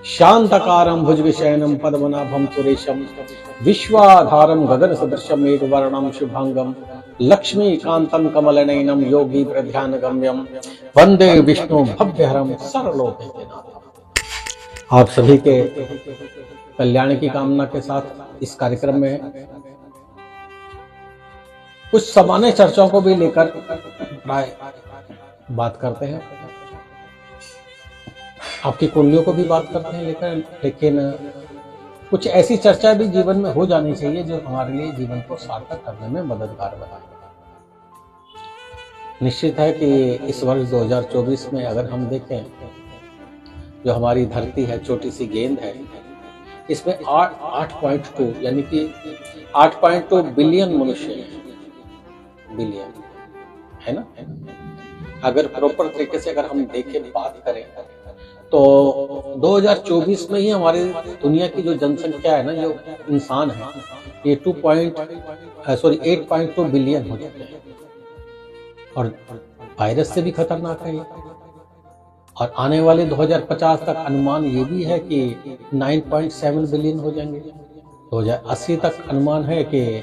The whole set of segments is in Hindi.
शांतकारं भुजगशयनं पद्मनाभं सुरेशं विश्वाधारं गगनसदृशं मेघवर्णं शुभांगं लक्ष्मीकान्तं कमलनयनं योगी प्रध्यानगम्यं वंदे विष्णु भव्यहरं सर्वलोकैकनाथम्। आप सभी के कल्याण की कामना के साथ इस कार्यक्रम में कुछ सामान्य चर्चाओं को भी लेकर प्राय बात करते हैं, आपकी कुंडलियों को भी बात करते हैं लेकिन कुछ ऐसी चर्चा भी जीवन में हो जानी चाहिए जो हमारे लिए जीवन को सार्थक करने में मददगार बनाए। निश्चित है कि इस वर्ष 2024 में अगर हम देखें, जो हमारी धरती है, छोटी सी गेंद है, इसमें 8.2 यानी कि 8.2 बिलियन मनुष्य हैं, बिलियन है ना। अगर प्रॉपर तरीके से अगर हम देखें, बात करें तो 2024 में ही हमारी दुनिया की जो जनसंख्या है ना, जो इंसान है, ये 8.2 बिलियन हो जाते हैं और वायरस से भी खतरनाक है ये। और आने वाले 2050 तक अनुमान ये भी है कि 9.7 बिलियन हो जाएंगे। 2080 तक अनुमान है कि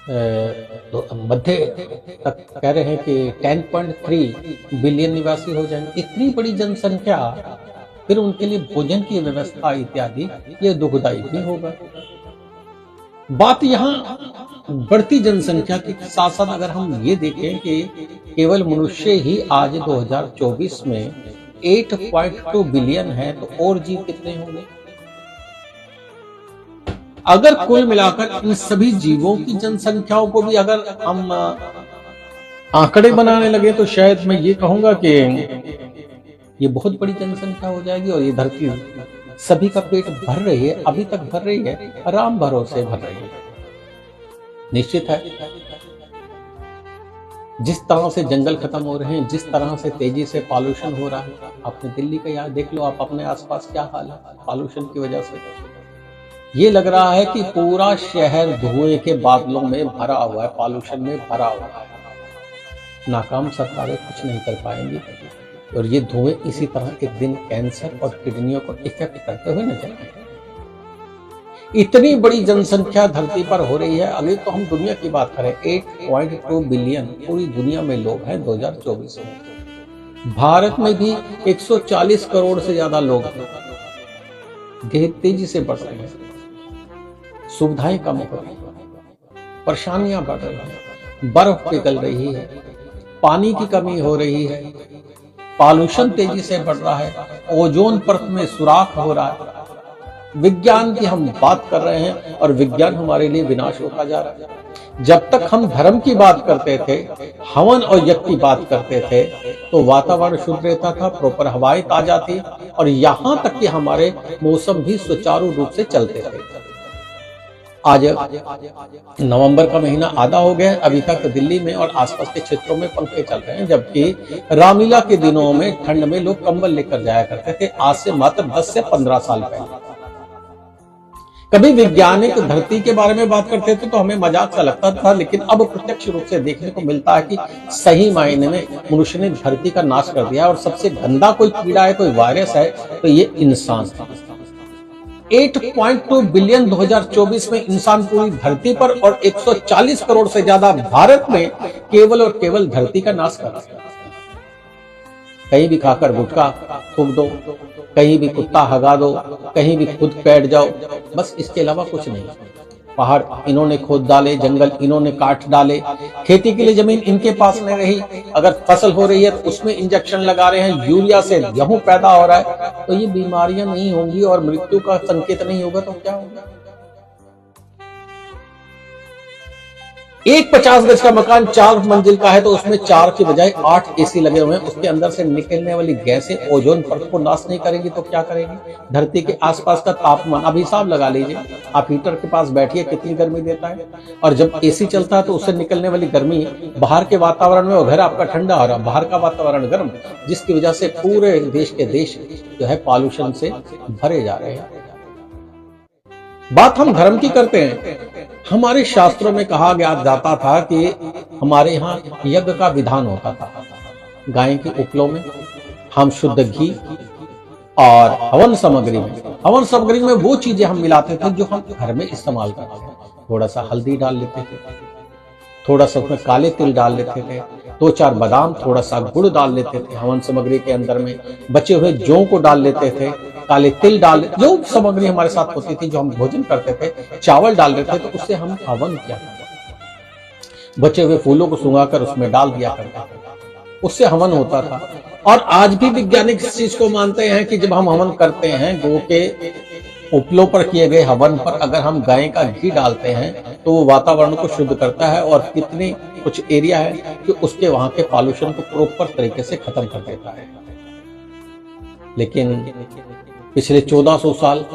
मध्य तक कह रहे हैं कि 10.3 बिलियन निवासी हो जाएंगे। इतनी बड़ी जनसंख्या, फिर उनके लिए भोजन की व्यवस्था इत्यादि, ये दुखदायी भी होगा। बात यहाँ बढ़ती जनसंख्या के साथ साथ अगर हम ये देखें कि केवल मनुष्य ही आज 2024 में 8.2 बिलियन है, तो और जीव कितने होंगे? अगर कुल मिलाकर इन सभी जीवों की जनसंख्याओं को भी अगर हम आंकड़े बनाने लगे तो शायद मैं ये कहूंगा कि ये बहुत बड़ी जनसंख्या हो जाएगी और ये धरती सभी का पेट भर रही है, अभी तक भर रही है, राम भरोसे भर रही है। निश्चित है जिस तरह से जंगल खत्म हो रहे हैं, जिस तरह से तेजी से पॉल्यूशन हो रहा है, आपने दिल्ली का यार देख लो, आप अपने आसपास क्या हाल है पॉल्यूशन की वजह से। ये लग रहा है कि पूरा शहर धुएं के बादलों में भरा हुआ है, पॉल्यूशन में भरा हुआ है। नाकाम सरकारें कुछ नहीं कर पाएंगी और ये धुएं इसी तरह एक दिन कैंसर और किडनियों को इफेक्ट करते हुए नजर आएंगे। इतनी बड़ी जनसंख्या धरती पर हो रही है। अभी तो हम दुनिया की बात करें, 8.2 बिलियन पूरी दुनिया में लोग हैं 2024 में। भारत में भी 140 करोड़ से ज्यादा लोग हैं, तेजी से बढ़ रहे हैं, सुविधाएं कम हो रही हैं, परेशानियां बढ़ रही हैं, बर्फ पिघल रही है, पानी की कमी हो रही है, पॉल्यूशन तेजी से बढ़ रहा है, ओजोन परत में सुराख हो रहा है। विज्ञान की हम बात कर रहे हैं और विज्ञान हमारे लिए विनाश होता जा रहा है। जब तक हम धर्म की बात करते थे, हवन और यज्ञ की बात करते थे, तो वातावरण शुद्ध रहता था, प्रॉपर हवाएं ताजा थी और यहां तक कि हमारे मौसम भी सुचारू रूप से चलते थे। आज नवंबर का महीना आधा हो गया, अभी तक दिल्ली में और आसपास के क्षेत्रों में पंखे चल रहे हैं, जबकि रामलीला के दिनों में ठंड में लोग कंबल लेकर जाया करते थे, आज से मात्र 10 से 15 साल पहले। कभी वैज्ञानिक धरती के बारे में बात करते थे तो हमें मजाक सा लगता था, लेकिन अब प्रत्यक्ष रूप से देखने को मिलता है कि सही मायने में मनुष्य ने धरती का नाश कर दिया और सबसे गंदा कोई कीड़ा है, कोई वायरस है, तो ये इंसान था। 8.2 बिलियन 2024 में इंसान पूरी धरती पर और 140 करोड़ से ज्यादा भारत में केवल और केवल धरती का नाश कर रहा है। कहीं भी खाकर गुटखा फूंक दो, कहीं भी कुत्ता हगा दो, कहीं भी खुद बैठ जाओ, बस इसके अलावा कुछ नहीं। पहाड़ इन्होंने खोद डाले, जंगल इन्होंने काट डाले, खेती के लिए जमीन इनके पास नहीं रही। अगर फसल हो रही है तो उसमें इंजेक्शन लगा रहे हैं, यूरिया से गेहूं पैदा हो रहा है, तो ये बीमारियां नहीं होंगी और मृत्यु का संकेत नहीं होगा तो क्या होगा? एक 50 गज का मकान 4 मंजिल का है तो उसमें 4 की बजाय 8 एसी लगे हुए हैं। उसके अंदर से निकलने वाली गैसें ओजोन परत को नाश नहीं करेगी तो क्या करेगी? धरती के आसपास का तापमान अब हिसाब लगा लीजिए, आप हीटर के पास बैठिए कितनी गर्मी देता है, और जब एसी चलता है तो उससे निकलने वाली गर्मी बाहर के वातावरण में, और घर आपका ठंडा हो रहा, बाहर का वातावरण गर्म, जिसकी वजह से पूरे देश के देश जो है पॉल्यूशन से भरे जा रहे हैं। बात हम धर्म की करते हैं। हमारे शास्त्रों में कहा गया जाता था कि हमारे यहाँ यज्ञ का विधान होता था। गाय की उपलों में हम शुद्ध घी और हवन सामग्री में वो चीजें हम मिलाते थे जो हम घर में इस्तेमाल करते थे। थोड़ा सा हल्दी डाल लेते थे, थोड़ा सा उसमें काले तिल डाल लेते थे, 2-4 बादाम, थोड़ा सा गुड़ डाल लेते थे हवन सामग्री के अंदर में, बचे हुए जौ को डाल लेते थे, काले तिल डाल, जो सामग्री हमारे साथ होती थी, जो हम भोजन करते थे, चावल डाल देते थे, तो उससे हम हवन किया करते। बचे हुए फूलों को सुंघाकर उसमें डाल दिया करते थे, उससे हवन होता था। और आज भी वैज्ञानिक इस चीज को मानते हैं कि जब हम हवन करते हैं, गौ के उपलों पर किए गए हवन पर अगर हम गाय का घी डालते हैं तो वो वातावरण को शुद्ध करता है और कितनी कुछ एरिया है कि उसके वहां के पॉल्यूशन को प्रॉपर तरीके से खत्म कर देता है। लेकिन पिछले 1400 साल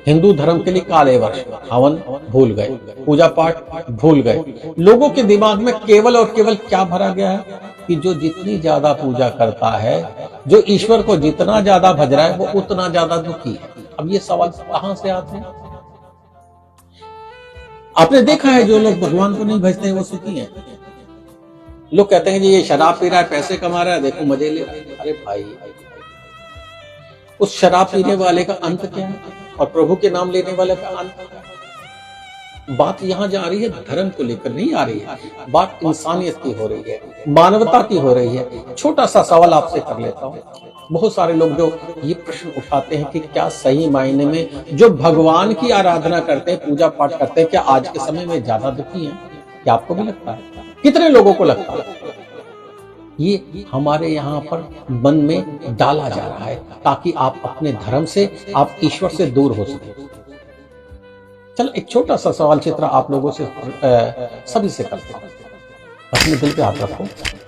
हिंदू धर्म के लिए काले वर्ष, हवन भूल गए, पूजा पाठ भूल गए। लोगों के दिमाग में केवल और केवल क्या भरा गया है कि जो जितनी ज्यादा पूजा करता है, जो ईश्वर को जितना ज्यादा भज रहा है, वो उतना ज्यादा दुखी है। अब ये सवाल कहां से आते हैं? आपने देखा है जो लोग भगवान को नहीं भजते हैं वो सुखी हैं। लोग कहते हैं जी ये शराब पी रहा है, पैसे कमा रहा है, देखो मजे ले। अरे भाई, उस शराब पीने वाले का अंत क्या है और प्रभु के नाम लेने वाले का अंत क्या है? बात यहां जा रही है, धर्म को लेकर नहीं आ रही है, बात इंसानियत की हो रही है, मानवता की हो रही है। छोटा सा सवाल आपसे कर लेता हूं। बहुत सारे लोग जो ये प्रश्न उठाते हैं कि क्या सही मायने में जो भगवान की आराधना करते हैं, पूजा पाठ करते हैं, क्या आज के समय में ज्यादा दुखी हैं? क्या आपको भी लगता है? कितने लोगों को लगता है? ये हमारे यहाँ पर मन में डाला जा रहा है ताकि आप अपने धर्म से, आप ईश्वर से दूर हो सके। चल एक छोटा सा सवाल चित्र आप लोगों से सभी से करते हैं। अपने दिल पे हाथ रखो,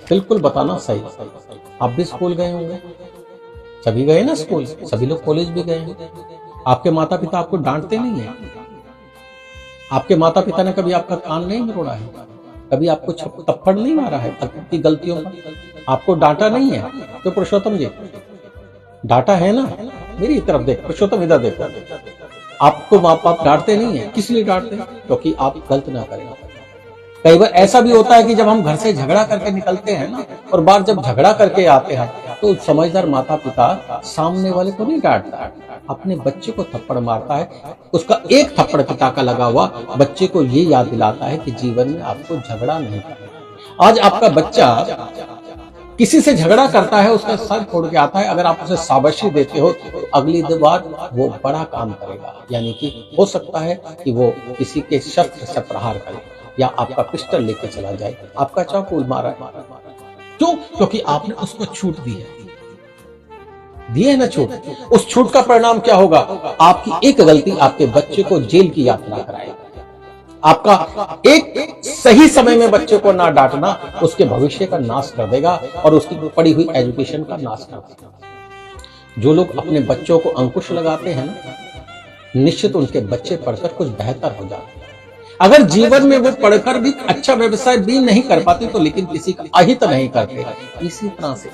बिल्कुल बताना सही। आप भी स्कूल गए होंगे, सभी गए ना स्कूल, सभी लोग कॉलेज भी गए हैं। आपके माता पिता आपको डांटते नहीं है? आपके माता पिता ने कभी आपका कान नहीं मरोड़ा है? कभी आपको थप्पड़ नहीं मारा है आपकी गलतियों पर? आपको डांटा नहीं है? तो पुरुषोत्तम जी डांटा है ना? मेरी तरफ देख, पुरुषोत्तम इधर देखो। आपको माँ बाप डांटते नहीं है, किस लिए डांटते हैं? क्योंकि आप गलत ना करें। कई बार ऐसा भी होता है कि जब हम घर से झगड़ा करके निकलते हैं ना, और बार जब झगड़ा करके आते हैं तो समझदार माता पिता सामने वाले को नहीं डांटता, अपने बच्चे को थप्पड़ मारता है। उसका एक थप्पड़ पिता का लगा हुआ बच्चे को ये याद दिलाता है कि जीवन में आपको झगड़ा नहीं करना। आज आपका बच्चा किसी से झगड़ा करता है, उसका सर फोड़ के आता है, अगर आप उसे शाबाशी देते हो तो अगली बार वो बड़ा काम करेगा। यानी कि हो सकता है कि वो किसी के शस्त्र से प्रहार करे या आपका पिस्टल लेके चला जाए, आपका चाकू मारा है। क्यों? क्योंकि आपने उसको छूट दी है, दिए ना छूट। उस छूट का परिणाम क्या होगा? आपकी एक गलती आपके बच्चे को जेल की यात्रा कराएगी। आपका एक सही समय में बच्चे को ना डांटना उसके भविष्य का नाश कर देगा और उसकी पड़ी हुई एजुकेशन का नाश कर देगा। जो लोग अपने बच्चों को अंकुश लगाते हैं ना, निश्चित उनके बच्चे पढ़कर कुछ बेहतर हो जाते हैं। अगर जीवन में वो पढ़कर भी अच्छा व्यवसाय भी नहीं कर पाते तो लेकिन किसी का अहित नहीं करते। इसी तरह से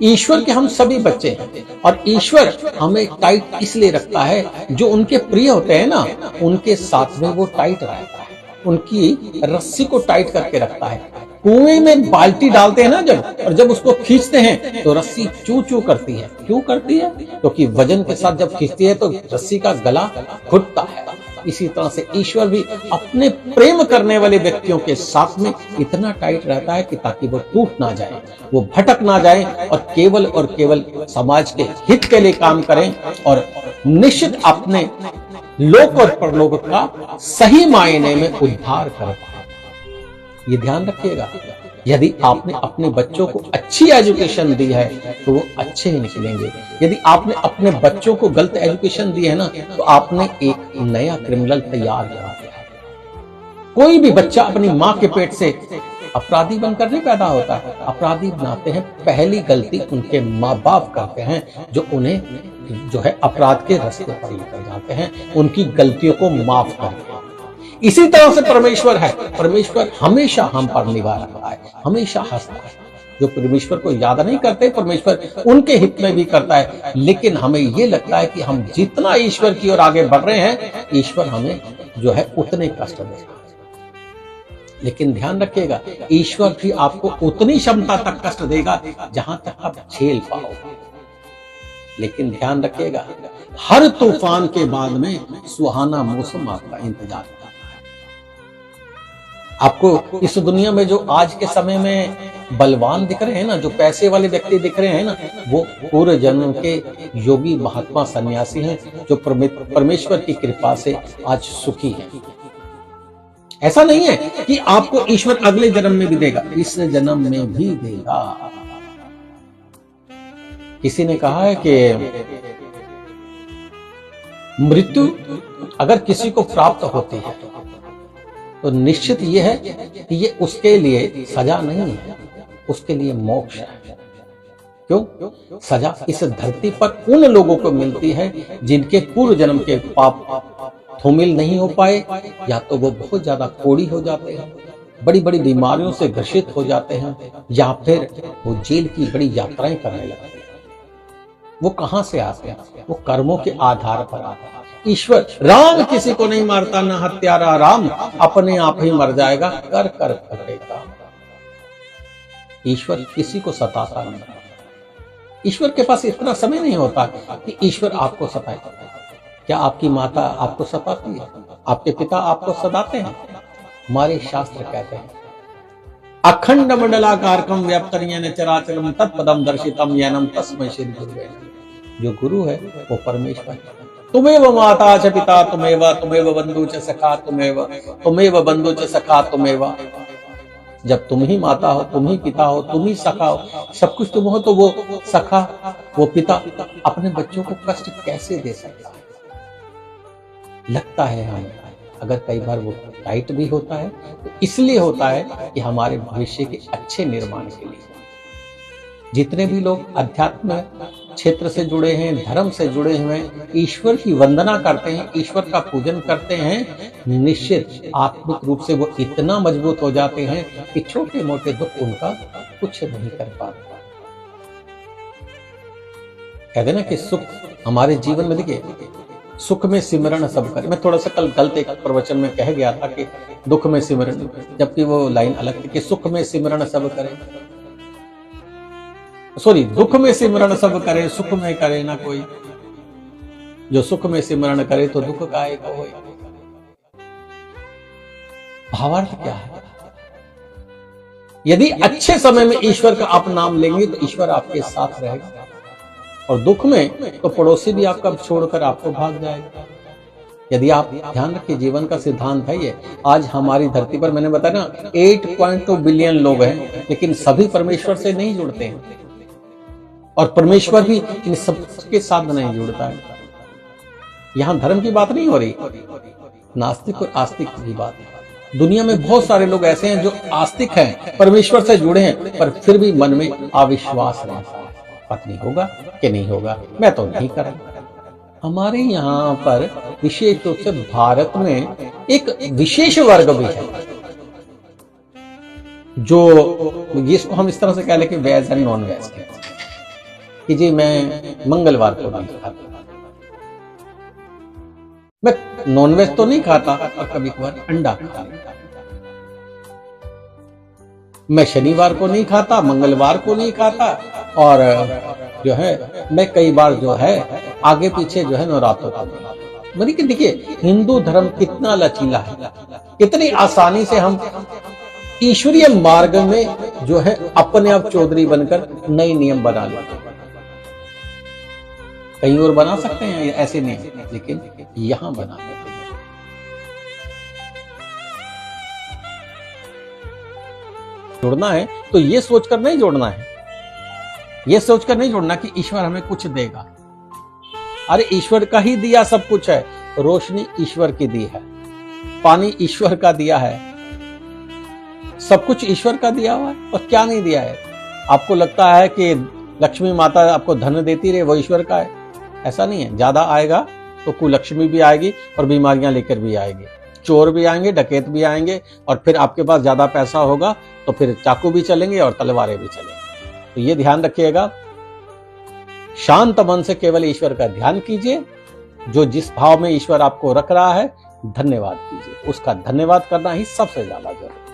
ईश्वर के हम सभी बच्चे हैं और ईश्वर हमें टाइट इसलिए रखता है, जो उनके प्रिय होते हैं ना, उनके साथ में वो टाइट रहता है, उनकी रस्सी को टाइट करके रखता है। कुएं में बाल्टी डालते हैं ना जब, और जब उसको खींचते हैं तो रस्सी चू चू करती है। क्यों करती है? क्योंकि वजन के साथ जब खींचती है तो रस्सी का गला घुटता है। इसी तरह से ईश्वर भी अपने प्रेम करने वाले व्यक्तियों के साथ में इतना टाइट रहता है कि ताकि वो टूट ना जाए, वो भटक ना जाए और केवल समाज के हित के लिए काम करें और निश्चित अपने लोक और परलोक का सही मायने में उद्धार कर पाए। ये ध्यान रखिएगा। यदि आपने अपने बच्चों को अच्छी एजुकेशन दी है तो वो अच्छे ही निकलेंगे। यदि आपने अपने बच्चों को गलत एजुकेशन दी है ना, तो आपने एक नया क्रिमिनल तैयार करा दिया है। कोई भी बच्चा अपनी माँ के पेट से अपराधी बनकर नहीं पैदा होता है। अपराधी बनाते हैं, पहली गलती उनके माँ बाप करते हैं, जो उन्हें जो है अपराध के रास्ते पर लेकर जाते हैं, उनकी गलतियों को माफ करते हैं। इसी तरह से परमेश्वर है। परमेश्वर हमेशा हम पर निगाह रखता है, हमेशा हंसता है। जो परमेश्वर को याद नहीं करते, परमेश्वर उनके हित में भी करता है। लेकिन हमें ये लगता है कि हम जितना ईश्वर की ओर आगे बढ़ रहे हैं, ईश्वर हमें जो है उतने कष्ट देगा। लेकिन ध्यान रखिएगा, ईश्वर भी आपको उतनी क्षमता तक कष्ट देगा जहां तक आप झेल पाओ। लेकिन ध्यान रखिएगा, हर तूफान के बाद में सुहाना मौसम आपका इंतजार करता है। आपको इस दुनिया में जो आज के समय में बलवान दिख रहे हैं ना, जो पैसे वाले व्यक्ति दिख रहे हैं ना, वो पूर्व जन्म के योगी महात्मा सन्यासी हैं, जो परमेश्वर की कृपा से आज सुखी हैं। ऐसा नहीं है कि आपको ईश्वर अगले जन्म में भी देगा, इस जन्म में भी देगा। किसी ने कहा है कि मृत्यु अगर किसी को प्राप्त होती है तो निश्चित यह है कि ये उसके लिए सजा नहीं है, उसके लिए मोक्ष है। क्यों? सजा इस धरती पर उन लोगों को मिलती है जिनके पूर्व जन्म के पाप धूमिल नहीं हो पाए, या तो वो बहुत ज्यादा कोढ़ी हो जाते हैं, बड़ी बड़ी बीमारियों से ग्रसित हो जाते हैं, या फिर वो जेल की बड़ी यात्राएं करने लगते हैं। वो कहां से आते हैं? वो कर्मों के आधार पर आते हैं। ईश्वर राम किसी को नहीं मारता, ना हत्यारा राम अपने आप ही मर जाएगा, कर कर करेगा। ईश्वर किसी को सताता नहीं। ईश्वर के पास इतना समय नहीं होता कि ईश्वर आपको सताए। क्या आपकी माता आपको सताती है? आपके पिता आपको सताते हैं? हमारे शास्त्र कहते हैं अखंड मंडलाकारकम व्याप्तर्येन चराचरम तत्पदम दर्शितम येनम तस्मै श्री गुरुवे। जो गुरु है वो परमेश्वर है। तुमेव माता च पिता तुमेव बंधु च सखा तुमेव बंधु च सखा तुमेव। जब तुम ही माता हो, तुम ही पिता हो, तुम ही सखा हो, सब कुछ तुम हो, तो वो सखा, वो पिता अपने बच्चों को कष्ट कैसे दे सकता है? लगता है हमें, अगर कई बार वो टाइट भी होता है तो इसलिए होता है कि हमारे भविष्य के अच्छे निर्माण के लिए। जितने भी लोग अध्यात्म क्षेत्र से जुड़े हैं, धर्म से जुड़े हुए हैं, ईश्वर की वंदना करते हैं, ईश्वर का पूजन करते हैं, निश्चित आत्मिक रूप से वो इतना मजबूत हो जाते हैं कि छोटे मोटे दुख उनका कुछ नहीं कर पाते। कहते ना कि सुख हमारे जीवन में, देखिए सुख में सिमरण सब करे। मैं थोड़ा सा कल गलत एक प्रवचन में कह गया था कि दुख में सिमरण, जबकि वो लाइन अलग थी कि सुख में सिमरण सब करे, सॉरी दुख में सिमरण सब करे, सुख में करे ना कोई। जो सुख में सिमरण करे तो दुख काहे को होए। भावार्थ क्या है? यदि अच्छे समय में ईश्वर का आप नाम लेंगे तो ईश्वर आपके साथ रहेगा, और दुख में तो पड़ोसी भी आपका छोड़कर आपको भाग जाएगा। यदि आप ध्यान रखिए, जीवन का सिद्धांत है ये। आज हमारी धरती पर मैंने बताया ना 8.2 बिलियन लोग हैं, लेकिन सभी परमेश्वर से नहीं जुड़ते हैं, और परमेश्वर भी इन सबके साथ नहीं जुड़ता है। यहां धर्म की बात नहीं हो रही, नास्तिक और आस्तिक की बात है। दुनिया में बहुत सारे लोग ऐसे हैं जो आस्तिक हैं, परमेश्वर से जुड़े हैं, पर फिर भी मन में अविश्वास रहता है, पत्नी होगा कि नहीं होगा, मैं तो नहीं करूंगा। हमारे यहाँ पर विशेष रूप से भारत में एक विशेष वर्ग भी है जो जिसको हम इस तरह से कह लें कि वेज एंड नॉन वेज के, कि जी मैं मंगलवार को नहीं खाता, मैं नॉनवेज तो नहीं खाता और कभी कभार अंडा खाता, मैं शनिवार को नहीं खाता, मंगलवार को नहीं खाता, और जो है मैं कई बार जो है आगे पीछे जो है नवरात्रों को नहीं। मतलब कि देखिए हिंदू धर्म कितना लचीला है, कितनी आसानी से हम ईश्वरीय मार्ग में जो है अपने आप चौधरी बनकर नए नियम बना लेते हैं। कहीं और बना सकते हैं ऐसे नहीं, लेकिन यहां बना लेते हैं। जुड़ना है तो ये सोचकर नहीं जोड़ना है, ये सोचकर नहीं जोड़ना कि ईश्वर हमें कुछ देगा। अरे ईश्वर का ही दिया सब कुछ है। रोशनी ईश्वर की दी है, पानी ईश्वर का दिया है, सब कुछ ईश्वर का दिया हुआ है। और क्या नहीं दिया है? आपको लगता है कि लक्ष्मी माता आपको धन देती रहे, वो ईश्वर का है? ऐसा नहीं है। ज्यादा आएगा तो कुलक्ष्मी भी आएगी और बीमारियां लेकर भी आएगी, चोर भी आएंगे, डकैत भी आएंगे, और फिर आपके पास ज्यादा पैसा होगा तो फिर चाकू भी चलेंगे और तलवारें भी चलेंगी। तो ये ध्यान रखिएगा, शांत मन से केवल ईश्वर का ध्यान कीजिए। जो जिस भाव में ईश्वर आपको रख रहा है, धन्यवाद कीजिए। उसका धन्यवाद करना ही सबसे ज्यादा जरूरी है।